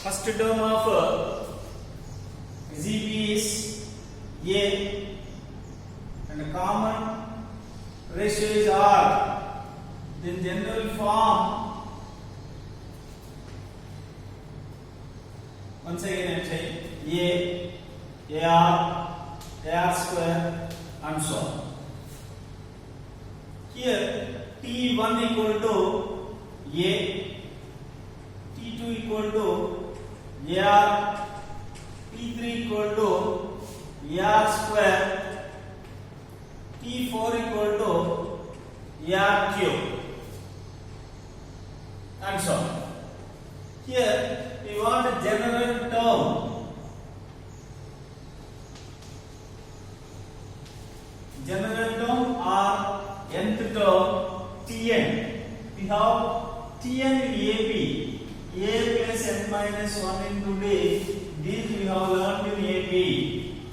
first term of ZP is A and common ratio is R. Then general form, once again I say AR square and so on. Here T1 equal to A, T2 equal to AR, T3 equal to AR square, T4 equal to AR cube and so on. Here we want a general term. General term or nth term Tn. We have Tn AB, A plus n minus 1 into D. These we have learned in AB.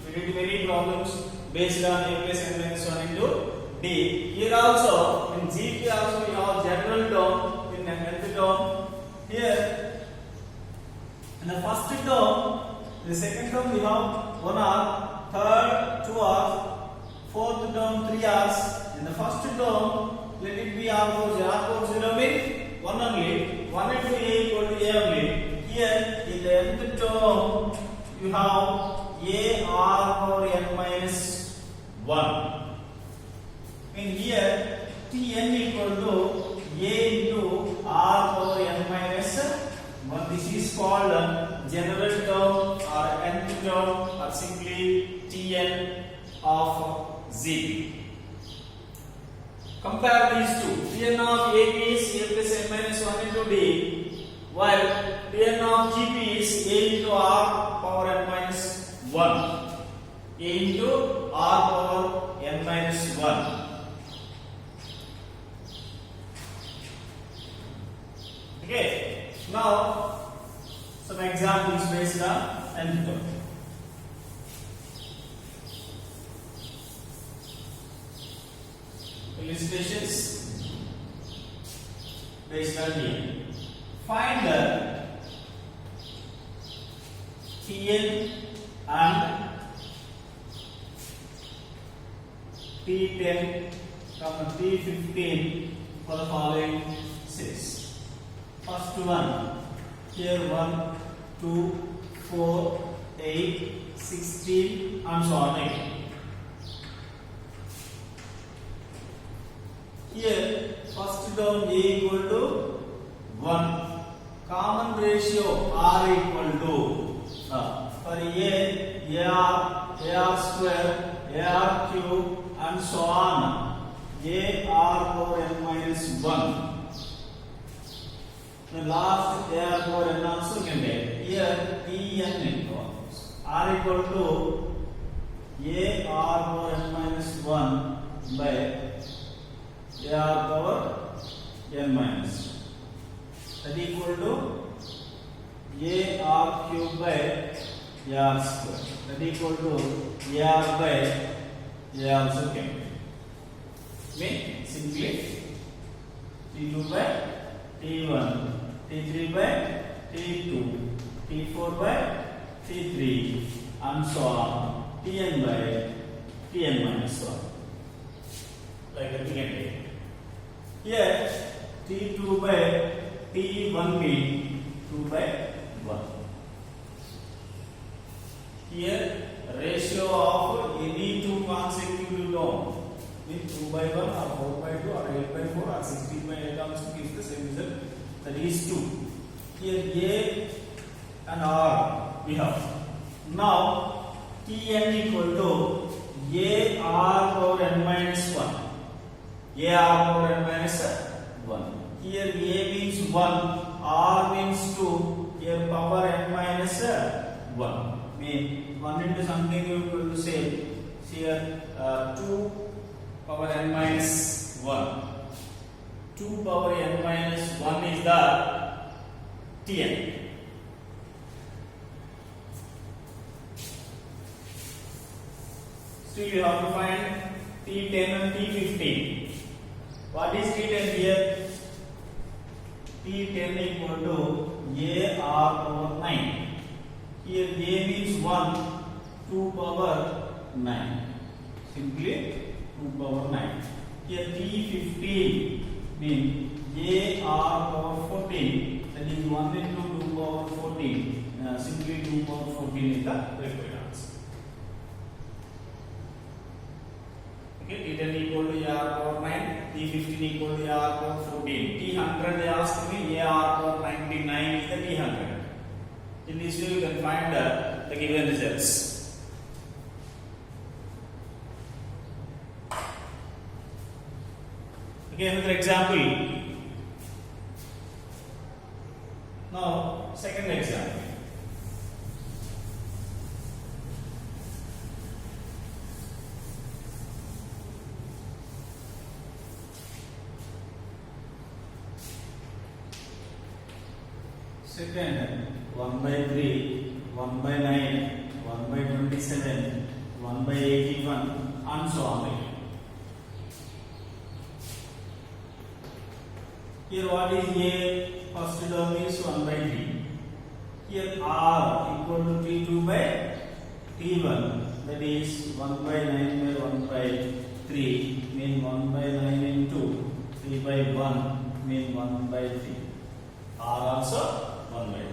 We did many problems based on A plus n minus 1 into D. Here also in GP also we have general term in nth term. Here in the first term, the second term we have 1 R, third 2 R, fourth term 3 R's. In the first term, let it be R equals 0 means 1 only. 1 into A equal to A only. Here in the nth term, you have A R power n minus 1. And here Tn equal to A into R power n minus 1. This is called general term or nth term or simply Tn of Z. Compare these two. Tn of AB is A plus n minus 1 into D, while Tn of GP is A into R power n minus 1. A into R power n minus 1. Okay. Now some examples based on nth term. Illustrations based on here. Find the Tn and T10, T15 for the following sets. First one, here 1, 2, 4, 8, 16 and so on again. Here first term A equal to 1, common ratio R equal to for AR square, AR cube and so on, AR power n minus 1. The last AR power n also can be here Tn equals R equal to AR power n minus 1 by AR power n minus 1. That equal to AR cube by AR square. That equal to AR by AR second. Mean simply T2 by T1, T3 by T2, T4 by T3 and so on, Tn by Tn minus 1. Like that we can take. Here T2 by T1 means 2 by 1. Here ratio of any two consecutive term means 2 by 1 or 4 by 2 or 8 by 4 or 16 by 8 also gives the same result. That is 2. Here A and R we have. Now Tn equal to AR power n minus 1. AR power n minus 1. Here A means 1, R means 2, here power n minus 1. Mean 1 into something you will say here 2 power n minus 1. 2 power n minus 1 is the Tn. Still you have to find T10 and T15. What is T10 here? T10 equal to AR power 9. Here a means 1, 2 power 9. Simply 2 power 9. Here T15 means a r power 14. That is 1 into 2 power 14. Simply 2 power 14 is the required answer. Okay, T10 equal to a r power 9, T15 equal to a r power 14. T100 they asked me, a r power 99 is the T100. In this way you can find the given results. Okay, another example. Now, second example. Second, 1 by 3, 1 by 9, 1 by 27, 1 by 81, and so on. Here what is A? First term is 1 by 3. Here R equal to T2 by T1. That is 1 by 9 by 1 by 3 mean 1 by 9 into 3 by 1 mean 1 by 3. R also 1 by 3.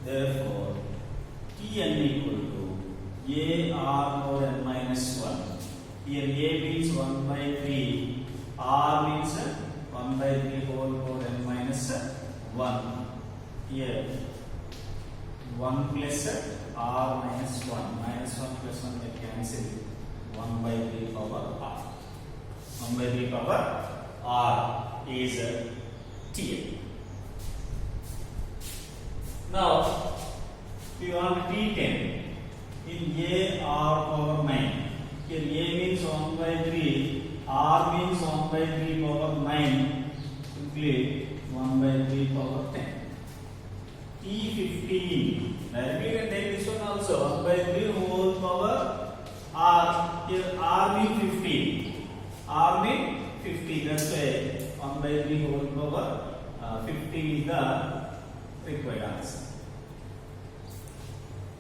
Therefore, Tn equal to A R power n minus 1. Here A means 1 by 3. R means 1 by 3 whole power n minus 1. Here 1 plus R minus 1. Minus 1 plus 1 get cancelled. 1 by 3 power R. 1 by 3 power R is Tn. Now, we want T10 in A R power 9. Here A means 1 by 3, R means 1 by 3 power 9, simply 1 by 3 power 10. T15, directly you can take this one also, 1 by 3 whole power R. Here R means 15. R means 50, that's why 1 by 3 whole power 50 is the required answer.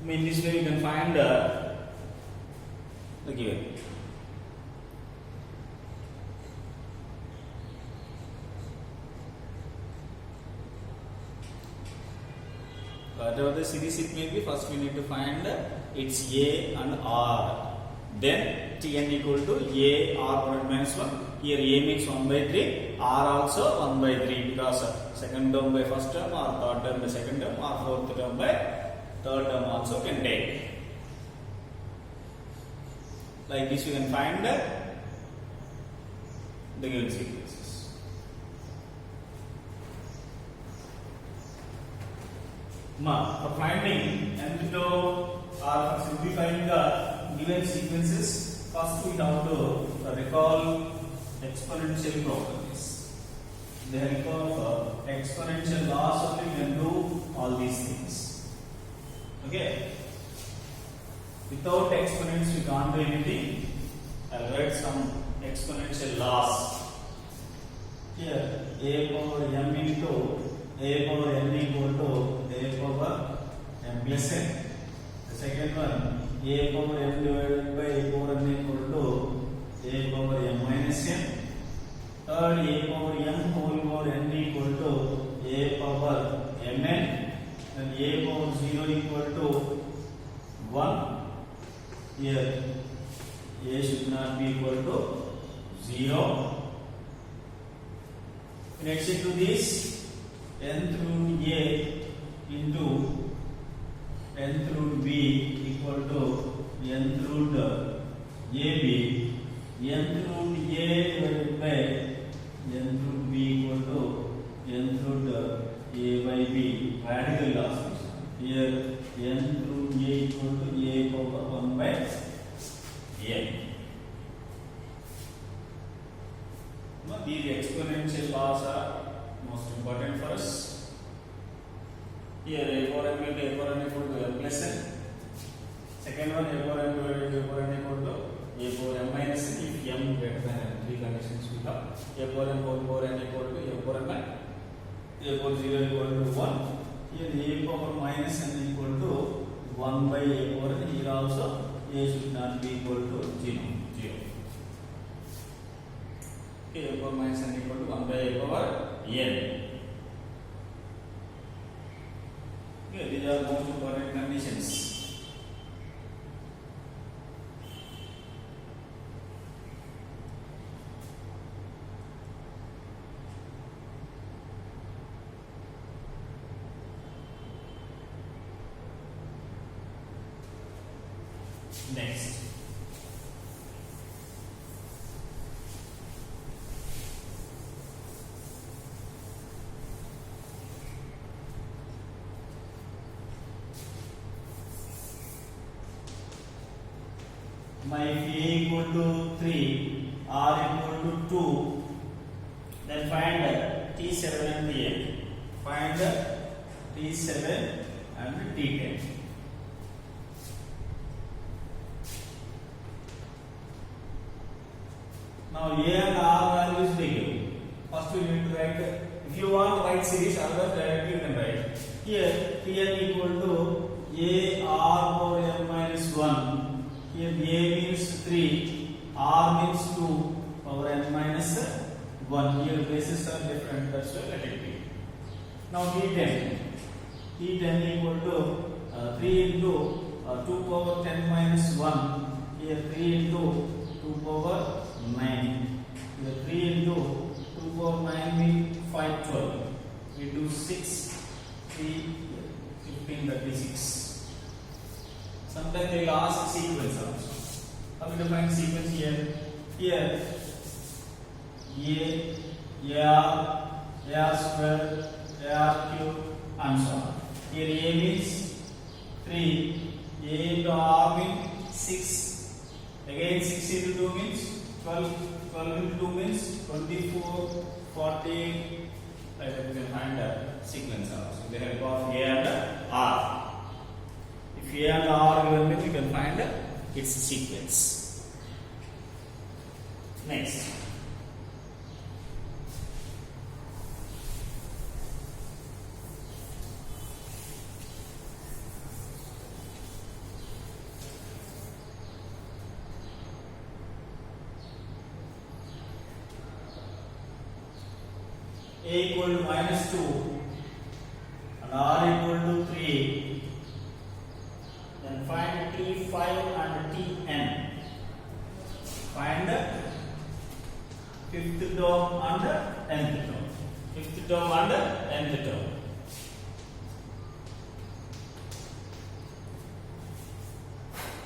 In this way you can find the given. Whatever the series it may be, first we need to find its A and R. Then Tn equal to A R power minus 1. Here A means 1 by 3, R also 1 by 3 because second term by first term or third term by second term or fourth term by third term also can take. Like this you can find the given sequences. For finding nth term or for simplifying the given sequences, first we have to recall exponential properties. They recall exponential laws only we can do all these things. Okay. Without exponents we can't do anything. I'll write some exponential laws. Here a power m into a power n equal to a power m plus n. The second one, a power m divided by a power n equal to a power m minus n. Third, a power m whole power n equal to a power mn. And a power 0 equal to 1. Here a should not be equal to 0. In addition to this, nth root a into nth root b equal to nth root ab. Nth root a divided by nth root b equal to nth root a by b. Radical loss. Here nth root a equal to a power 1 by n. Now these exponential laws are most important for us. Here a power m into a power n equal to m plus n. Second one, a power m divided by a power n equal to a power m minus n. If m greater than n, three conditions we have. A power m whole power n equal to a power m n. A power 0 equal to 1. Here a power minus n equal to 1 by a power n. Here also a should not be equal to 0. Okay, a power minus n equal to 1 by a power n. Okay, these are most important conditions. Next, my if a equal to 3, r equal to 2, then find T7 and Tn. Find T7 and T10. Now a and r values they give. First we need to write. If you want to write series, otherwise directly you can write. Here Tn equal to a r power n minus 1. Here a means 3, r means 2 power n minus 1. Here bases are different. That's why let it be. Now T10. T10 equal to 3 into 2 power 10 minus 1. Here 3 into 2 power 9. Here 3 into 2 power 9 means 512. We do 6, 3, 15, 36. Sometimes they will ask sequence also. How to define sequence here? Here A square, AR cube, and so on. Here A means 3, A into R means 6. Again 6 into 2 means 12, 12 into 2 means 24, 40. Like that we can find the sequence also. With the help of A and R. If A and R given, then we can find its sequence. Next. A equal to minus 2 and R equal to 3. Then find T5 and Tn. Find fifth term and nth term. Fifth term and nth term.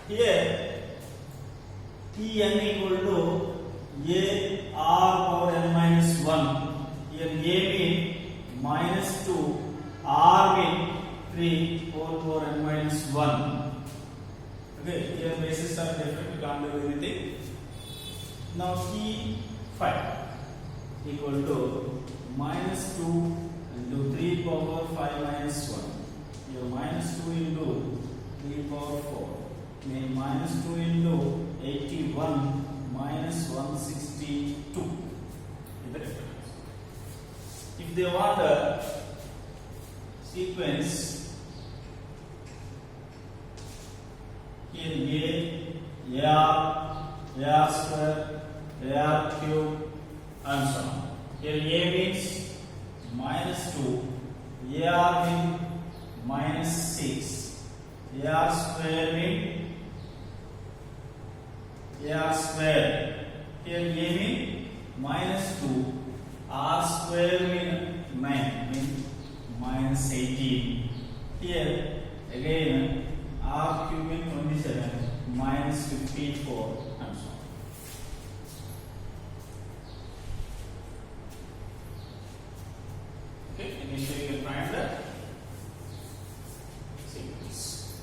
Here Tn equal to A r power n minus 1. Here A means minus 2, R means 3, 4 power n minus 1. Okay, here bases are different, you can't do anything. Now T5 equal to minus 2 into 3 power 5 minus 1. Here minus 2 into 3 power 4. Mean minus 2 into 81 minus 162. Is the difference. If they want a sequence, here A, AR square, AR cube, and so on. Here A means minus 2, AR means minus 6, AR square means AR square. Here A means minus 2, R square means 9, means minus 18. Here again R cube means 27, minus 54, and so on. Okay, initially you can find the sequence.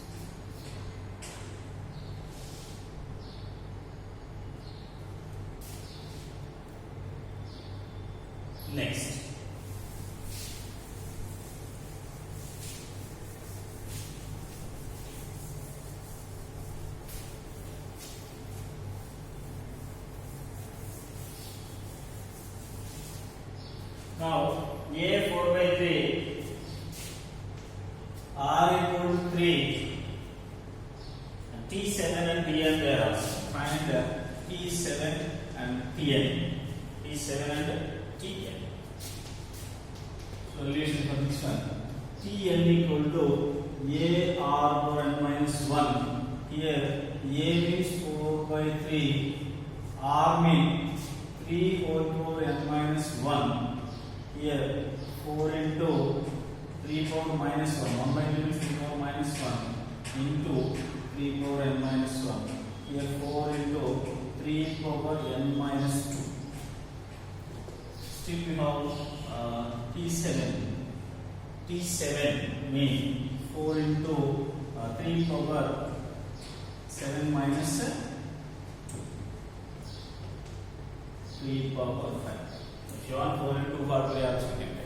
Next. Now, A 4 by 3, R equal to 3, T7 and Tn there also. Find T7 and Tn. T7 and Tn. Solution for this one. Tn equal to A r power n minus 1. Here A means 4 by 3. R means 3 whole power n minus 1. Here 4 into 3 power minus 1. 1 by 2 means 3 power minus 1 into 3 power n minus 1. Here 4 into 3 power n minus 2. Still we have T7. T7 means 4 into 3 power 7 minus 3 power 5. If you want 4 into 4, we also can take.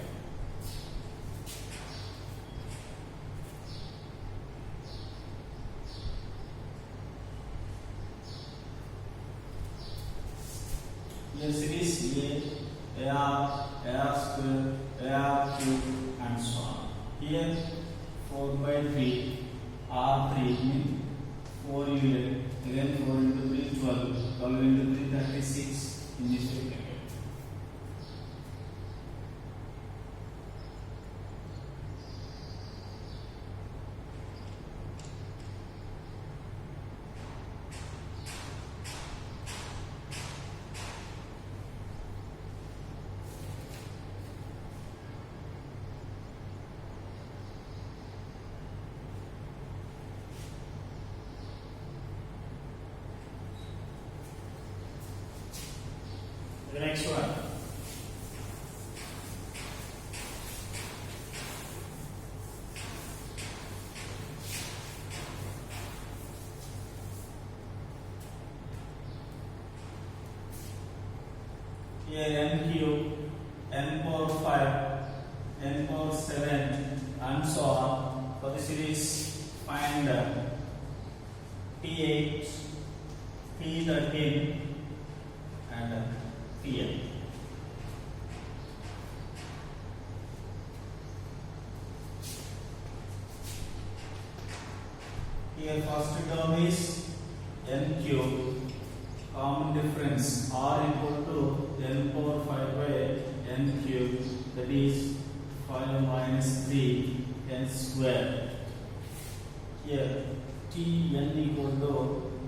Here series A, AR square, AR cube, and so on. Here 4 by 3, R3 means 4 unit. Again 4 into 3, 12. 12 into 3, 36. In this way. The next one. Here n cube, n power 5, n power 7, and so on. For the series, find T8, T13, and Tn. Here first term is n cube. Common difference r equal to n power 5 by n cube, that is 5 minus 3 n square. Here Tn equal to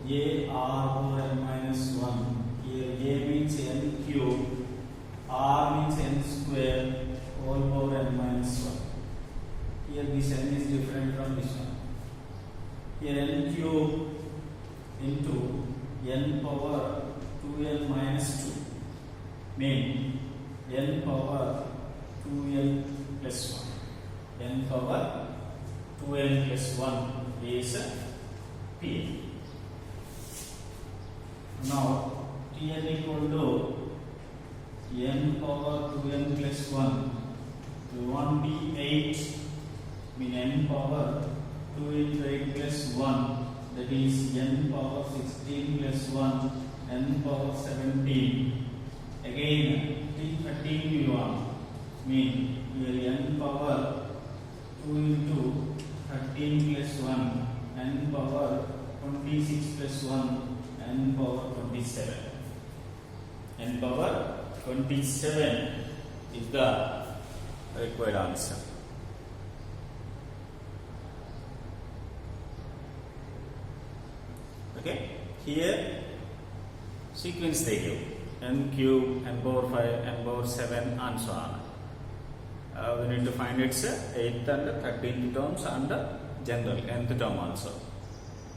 a r power n minus 1. Here a means n cube, r means n square, whole power n minus 1. Here this n is different from this one. Here n cube into n power 2n minus 2 mean n power 2n plus 1. N power 2n plus 1 is P. Now Tn equal to n power 2n plus 1. We want T8 mean n power 2 into 8 plus 1, that is n power 16 plus 1, n power 17. Again T13 we want, mean here n power 2 into 13 plus 1, n power 26 plus 1, n power 27. N power 27 is the required answer. Okay, here sequence they give n cube, n power 5, n power 7, and so on. We need to find its 8th and 13th terms and general nth term also.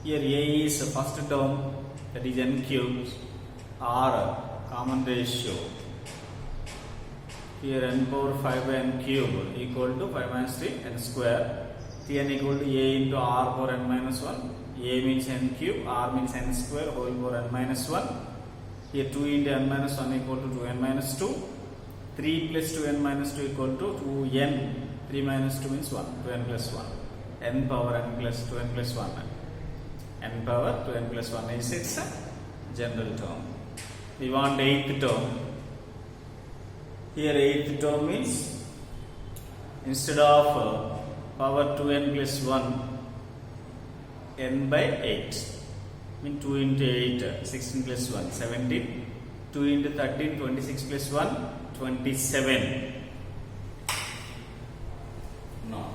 Here A is the first term, that is n cubes, R common ratio. Here n power 5 by n cube equal to 5 minus 3 n square. Tn equal to A into R power n minus 1. A means n cube, R means n square, whole power n minus 1. Here 2 into n minus 1 equal to 2n minus 2. 3 plus 2n minus 2 equal to 2n. 3 minus 2 means 1. 2n plus 1. N power n plus 2n plus 1. N power 2n plus 1 is its general term. We want 8th term. Here 8th term means instead of power 2n plus 1, n by 8. mean 2 into 8, 16 plus 1, 17. 2 into 13, 26 plus 1, 27. No.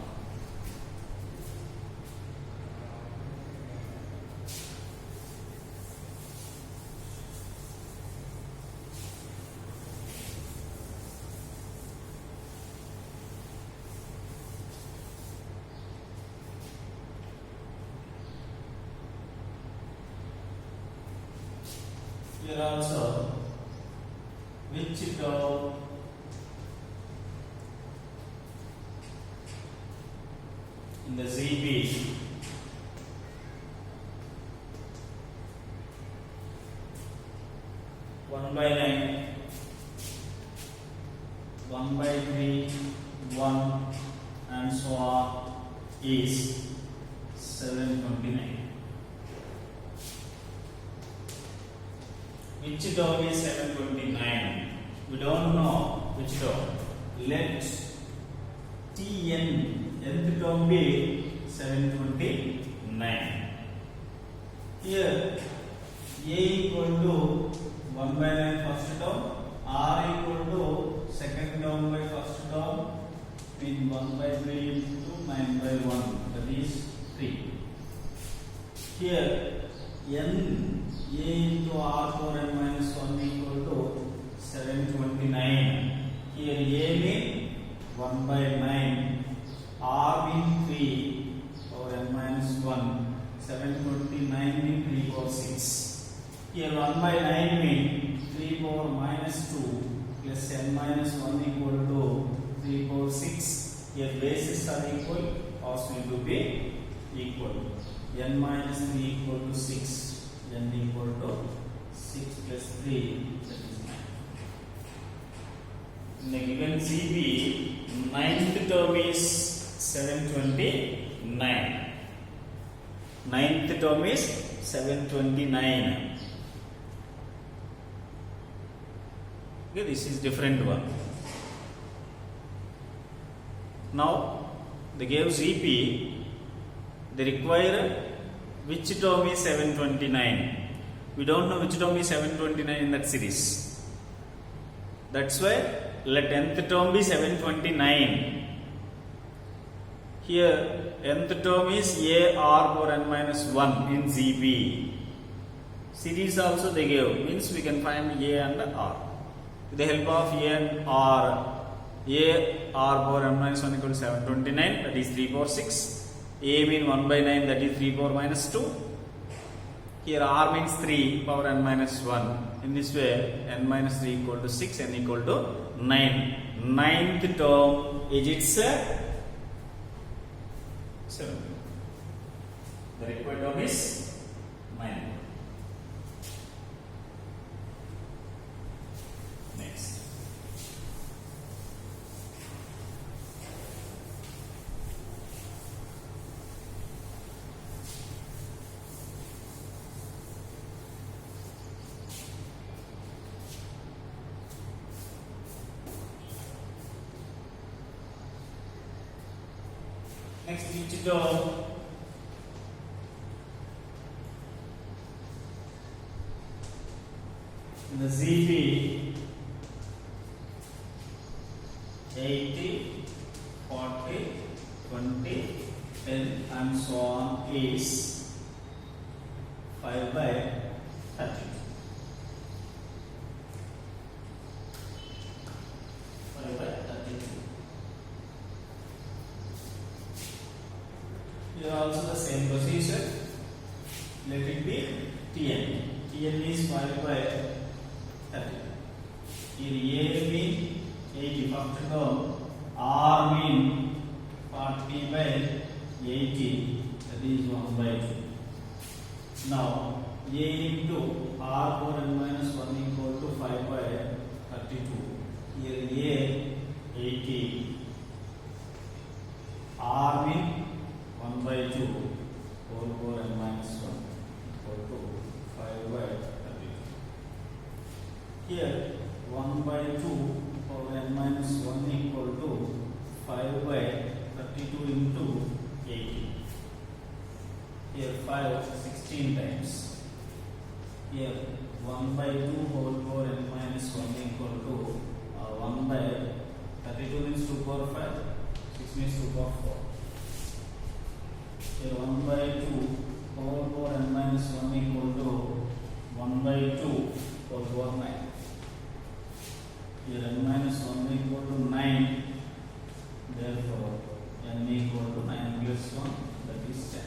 Here also, which term in the ZB one by 9, 1 by 3, 1 and so on is 729. Which term is 729? We don't know which term. Let Tn, nth term be 729. Here A equal to 1 by 9 first term, R equal to second term by first term, mean 1 by 3 into 9 by 1, that is 3. Here n A into R power n minus 1 equal to 729. Here A mean 1 by 9, R mean 3 power n minus 1, 729 mean 3 power 6. Here 1 by 9 mean 3 power minus 2 plus n minus 1 equal to 3 power 6. Here bases are equal, also going to be equal. N minus 3 equal to 6. N equal to 6 plus 3, that is 9. In the given ZB, ninth term is 729. Ninth term is 729. Okay, this is different one. Now, they gave ZP, they require which term is 729. We don't know which term is 729 in that series. That's why let nth term be 729. Here nth term is A R power n minus 1 in ZB. Series also they gave, means we can find A and R. With the help of A and R, A R power n minus 1 equal to 729, that is 3 power 6. A mean 1 by 9, that is 3 power minus 2. Here R means 3 power n minus 1. In this way, n minus 3 equal to 6, n equal to 9. Ninth term is its 7. The required term is 9. Next. Next, which term in the ZB 80, 40, 20, 10 and so on is 5 by 30. 5 by 32. Here also the same procedure. Let it be Tn. Tn is 5 by 30. Here A mean 80 first term, R mean 40 by 80, that is 1 by 2. Now A into R power n minus 1 equal to 5 by 32. Here A 80, R mean 1 by 2 whole power n minus 1 equal to 5 by 32. Here 1 by 2 power n minus 1 equal to 5 by 32 into 80. Here 5 16 times. 2 whole power n minus 1 equal to 1 by 32 means 2 power 5, 6 means 2 power 4. Here 1 by 2 whole power n minus 1 equal to 1 by 2 whole power 9. Here n minus 1 equal to 9. Therefore, n equal to 9 plus 1, that is 10.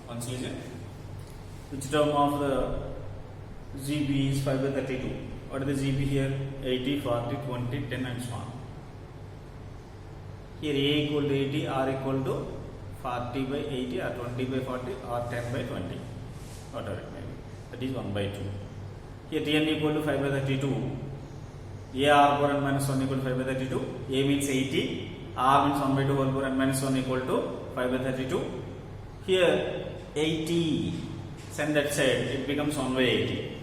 Once again, which term of the GB is 5 by 32? What is the GB here? 80, 40, 20, 10 and so on. Here A equal to 80, R equal to 40 by 80 or 20 by 40 or 10 by 20. Whatever it may be. That is 1 by 2. Here Tn equal to 5 by 32. A R power n minus 1 equal to 5 by 32. A means 80. R means 1 by 2 whole power n minus 1 equal to 5 by 32. Here 80. Send that side. It becomes 1 by 80.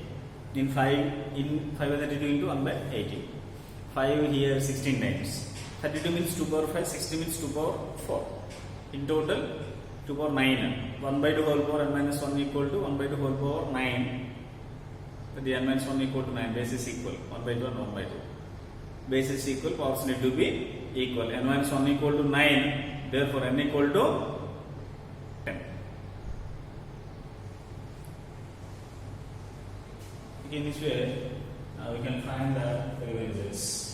In 5 by 32 into 1 by 80. 5 here 16 times. 32 means 2 power 5. 60 means 2 power 4. In total 2 power 9. 1 by 2 whole power n minus 1 equal to 1 by 2 whole power 9. The n minus 1 equal to 9. Base is equal. 1 by 2 and 1 by 2. Base is equal. Powers need to be equal. N minus 1 equal to 9. Therefore n equal to 10. In this way, we can find the averages.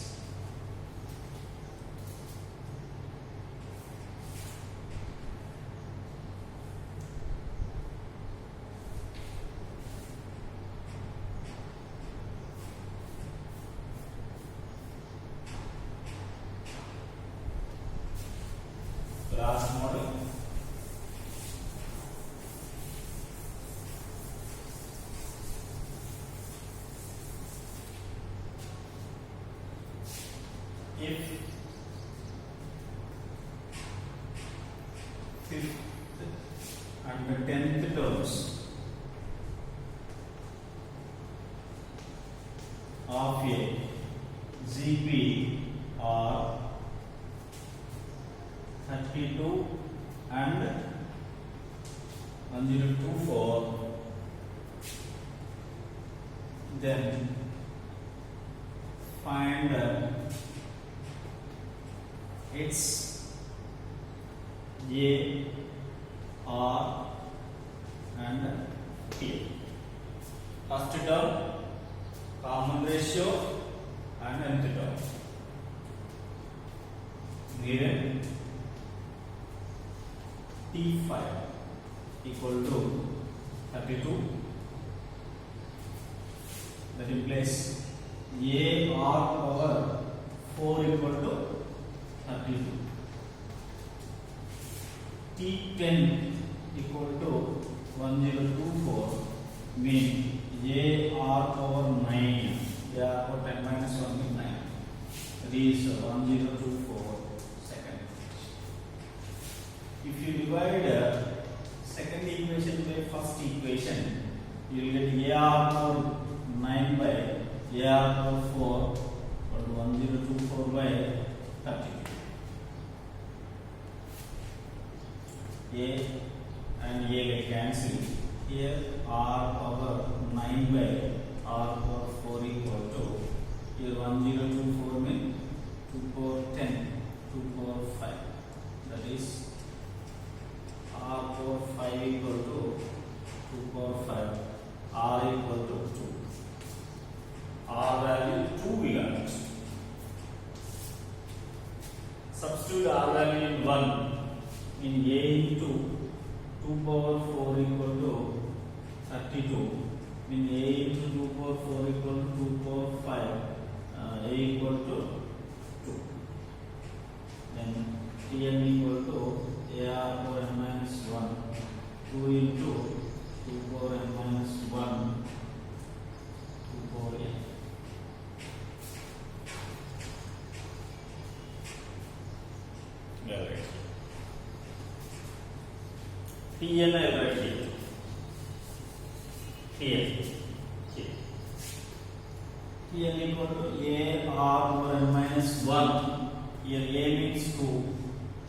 Last model. If fifth and the 10th terms of a GB are 32 and 1024, then find its A, R and P. First term common ratio and nth term. Given T5 equal to 32, that implies A R power 4 equal to 32. T10 equal to 1024 means A R power 9. A R power 10 minus 1 is 9. That is 1024 second. If you divide second equation by first equation, you will get A R power 9 by A R power 4 or 1024 by 30. A and A get cancelled. Here R power 9 by R power 4 equal to, here 1024 means 2 power 10, 2 power 5. That is R power 5 equal to 2 power 5. R equal to 2. R value 2 we got. Substitute R value in 1 in A into 2 power 4 equal to 32. In A into 2 power 4 equal to 2 power 5. A equal to 2. Then Tn equal to AR power n minus 1. 2 into 2 power n minus 1. 2 power n. Right. Tn I write here. Tn equal to AR power n minus 1. Here A means 2,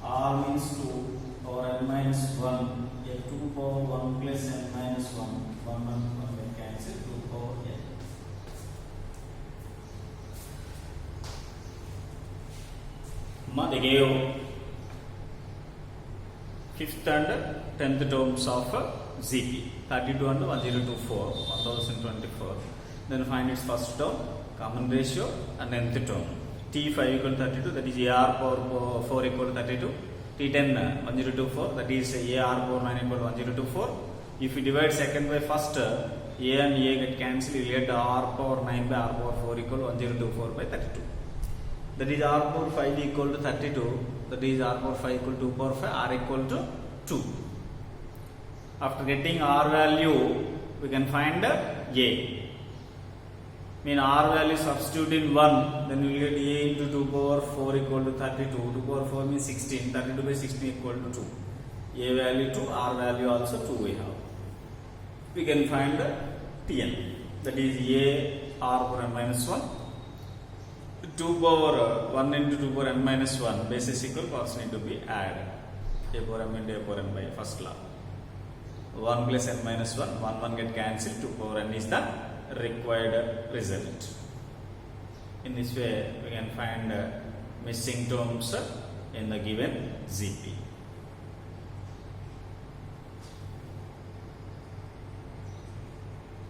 R means 2, or n minus 1, a 2 power 1 plus n minus 1, 1 will cancel 2 power n. They gave 5th and 10th terms of ZP, 32 and 1024, 1024. Then find its first term, common ratio, and nth term. T5 equal to 32, that is AR power 4 equal to 32. T10 1024, that is AR power 9 equal to 1024. If you divide second by first, A and A get cancelled, you get R power 9 by R power 4 equal to 1024 by 32. That is R power 5 equal to 32, that is R power 5 equal to 2 power 5, R equal to 2. After getting R value, we can find A. Mean R value substitute in 1, then we will get A into 2 power 4 equal to 32. 2 power 4 means 16, 32 by 16 equal to 2. A value 2, R value also 2 we have. We can find Tn, that is A R power n minus 1. 2 power 1 into 2 power n minus 1, basis equal, parts need to be added. A power m into A power n by first law. 1 plus n minus 1, 1 get cancelled, 2 power n is the required result. In this way, we can find missing terms in the given ZP.